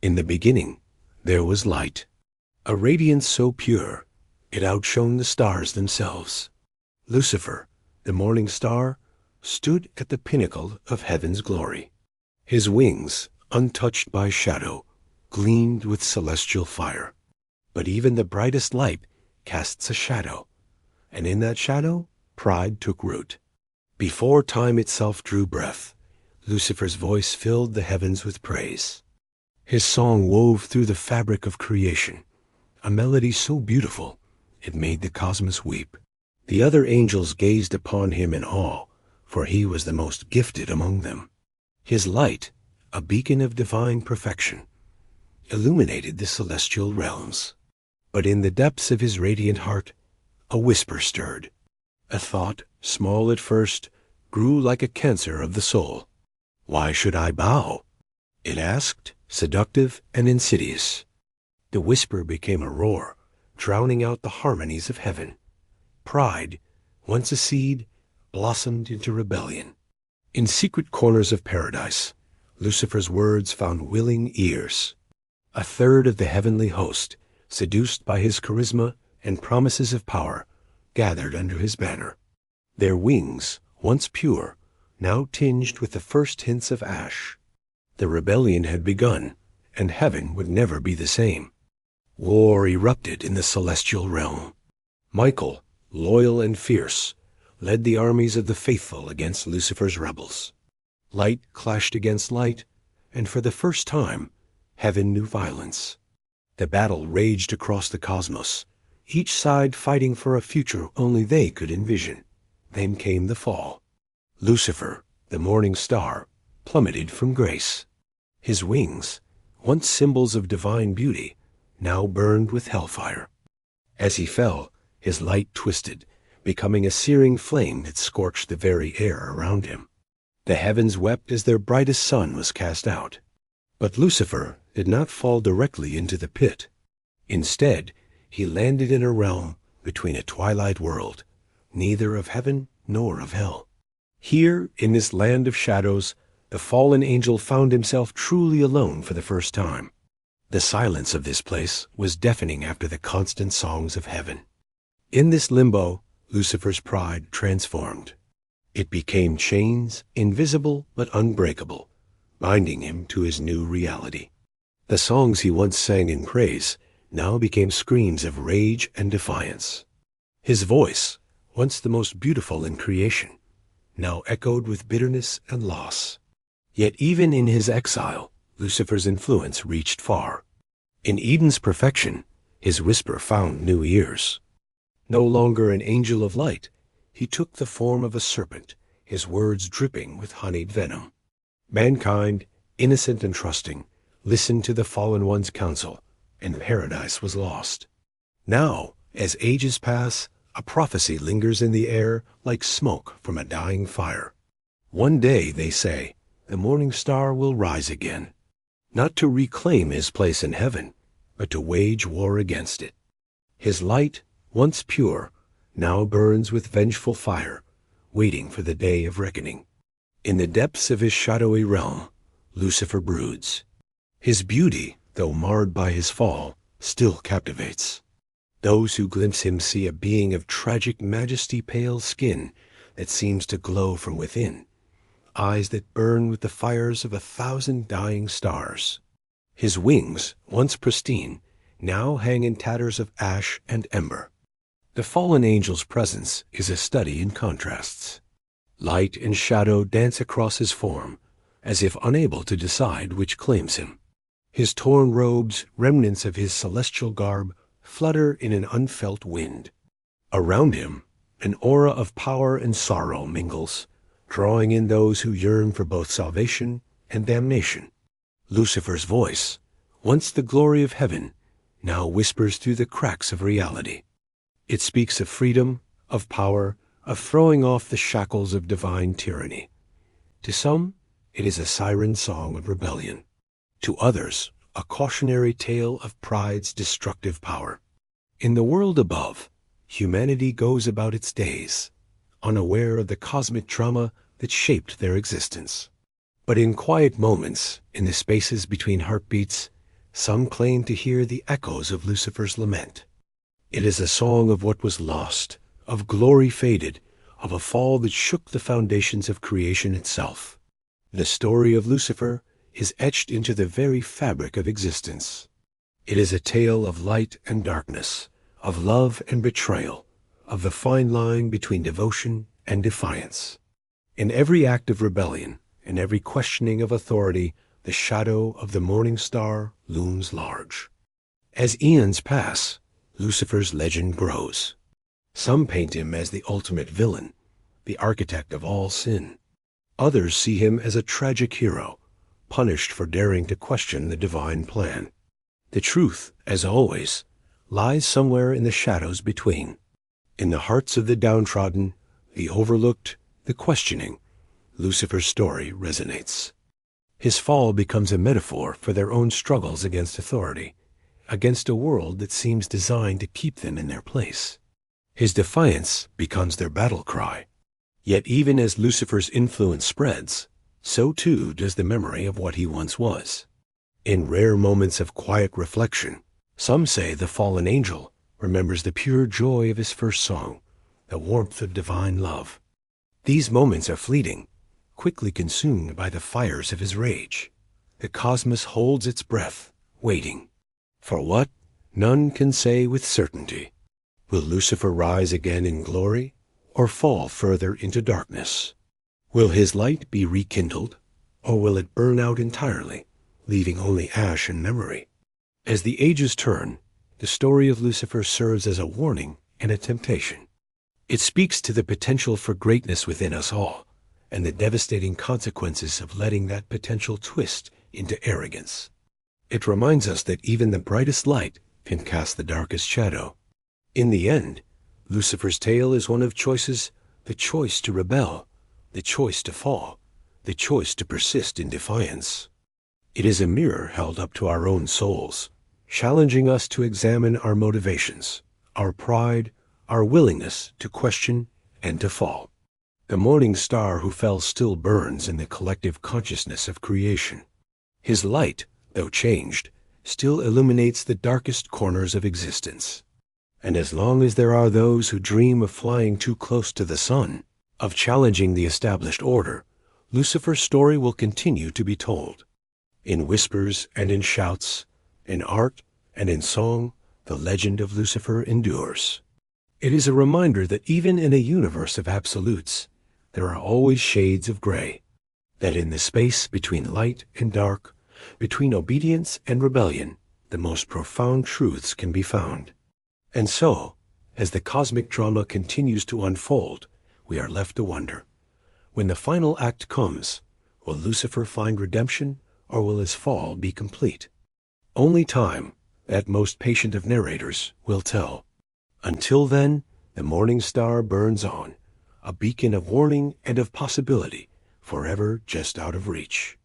In the beginning, there was light, a radiance so pure, it outshone the stars themselves. Lucifer, the morning star, stood at the pinnacle of heaven's glory. His wings, untouched by shadow, gleamed with celestial fire. But even the brightest light casts a shadow, and in that shadow, pride took root. Before time itself drew breath, Lucifer's voice filled the heavens with praise. His song wove through the fabric of creation, a melody so beautiful it made the cosmos weep. The other angels gazed upon him in awe, for he was the most gifted among them. His light, a beacon of divine perfection, illuminated the celestial realms. But in the depths of his radiant heart, a whisper stirred. A thought, small at first, grew like a cancer of the soul. "Why should I bow?" it asked, seductive and insidious. The whisper became a roar, drowning out the harmonies of heaven. Pride, once a seed, blossomed into rebellion. In secret corners of paradise, Lucifer's words found willing ears. A third of the heavenly host, seduced by his charisma and promises of power, gathered under his banner. Their wings, once pure, now tinged with the first hints of ash. The rebellion had begun, and heaven would never be the same. War erupted in the celestial realm. Michael, loyal and fierce, led the armies of the faithful against Lucifer's rebels. Light clashed against light, and for the first time, heaven knew violence. The battle raged across the cosmos, each side fighting for a future only they could envision. Then came the fall. Lucifer, the morning star, plummeted from grace. His wings, once symbols of divine beauty, now burned with hellfire. As he fell, his light twisted, becoming a searing flame that scorched the very air around him. The heavens wept as their brightest sun was cast out. But Lucifer did not fall directly into the pit. Instead, he landed in a realm between a twilight world, neither of heaven nor of hell. Here, in this land of shadows, the fallen angel found himself truly alone for the first time. The silence of this place was deafening after the constant songs of heaven. In this limbo, Lucifer's pride transformed. It became chains, invisible but unbreakable, binding him to his new reality. The songs he once sang in praise now became screams of rage and defiance. His voice, once the most beautiful in creation, now echoed with bitterness and loss. Yet even in his exile, Lucifer's influence reached far. In Eden's perfection, his whisper found new ears. No longer an angel of light, he took the form of a serpent, his words dripping with honeyed venom. Mankind, innocent and trusting, listened to the fallen one's counsel, and paradise was lost. Now, as ages pass, a prophecy lingers in the air like smoke from a dying fire. One day, they say, the morning star will rise again, not to reclaim his place in heaven, but to wage war against it. His light, once pure, now burns with vengeful fire, waiting for the day of reckoning. In the depths of his shadowy realm, Lucifer broods. His beauty, though marred by his fall, still captivates. Those who glimpse him see a being of tragic majesty, pale skin that seems to glow from within, eyes that burn with the fires of 1,000 dying stars. His wings, once pristine, now hang in tatters of ash and ember. The fallen angel's presence is a study in contrasts. Light and shadow dance across his form, as if unable to decide which claims him. His torn robes, remnants of his celestial garb, flutter in an unfelt wind. Around him, an aura of power and sorrow mingles, drawing in those who yearn for both salvation and damnation. Lucifer's voice, once the glory of heaven, now whispers through the cracks of reality. It speaks of freedom, of power, of throwing off the shackles of divine tyranny. To some, it is a siren song of rebellion. To others, a cautionary tale of pride's destructive power. In the world above, humanity goes about its days, unaware of the cosmic trauma that shaped their existence. But in quiet moments, in the spaces between heartbeats, Some claim to hear the echoes of Lucifer's lament. It is a song of what was lost, of glory faded, of a fall that shook the foundations of creation itself. The story of Lucifer is etched into the very fabric of existence. It is a tale of light and darkness, of love and betrayal, of the fine line between devotion and defiance. In every act of rebellion, in every questioning of authority, the shadow of the morning star looms large. As eons pass, Lucifer's legend grows. Some paint him as the ultimate villain, the architect of all sin. Others see him as a tragic hero, punished for daring to question the divine plan. The truth, as always, lies somewhere in the shadows between. In the hearts of the downtrodden, the overlooked, the questioning, Lucifer's story resonates. His fall becomes a metaphor for their own struggles against authority, against a world that seems designed to keep them in their place. His defiance becomes their battle cry. Yet even as Lucifer's influence spreads, so too does the memory of what he once was. In rare moments of quiet reflection, some say the fallen angel remembers the pure joy of his first song, the warmth of divine love. These moments are fleeting, quickly consumed by the fires of his rage. The cosmos holds its breath, waiting. For what? None can say with certainty. Will Lucifer rise again in glory, or fall further into darkness? Will his light be rekindled, or will it burn out entirely, leaving only ash and memory? As the ages turn, the story of Lucifer serves as a warning and a temptation. It speaks to the potential for greatness within us all, and the devastating consequences of letting that potential twist into arrogance. It reminds us that even the brightest light can cast the darkest shadow. In the end, Lucifer's tale is one of choices: the choice to rebel, the choice to fall, the choice to persist in defiance. It is a mirror held up to our own souls, challenging us to examine our motivations, our pride, our willingness to question and to fall. The morning star who fell still burns in the collective consciousness of creation. His light, though changed, still illuminates the darkest corners of existence. And as long as there are those who dream of flying too close to the sun, of challenging the established order, Lucifer's story will continue to be told. In whispers and in shouts, in art and in song, the legend of Lucifer endures. It is a reminder that even in a universe of absolutes, there are always shades of gray, that in the space between light and dark, between obedience and rebellion, the most profound truths can be found. And so, as the cosmic drama continues to unfold, we are left to wonder, when the final act comes, will Lucifer find redemption, or will his fall be complete? Only time, that most patient of narrators, will tell. Until then, the morning star burns on, a beacon of warning and of possibility, forever just out of reach.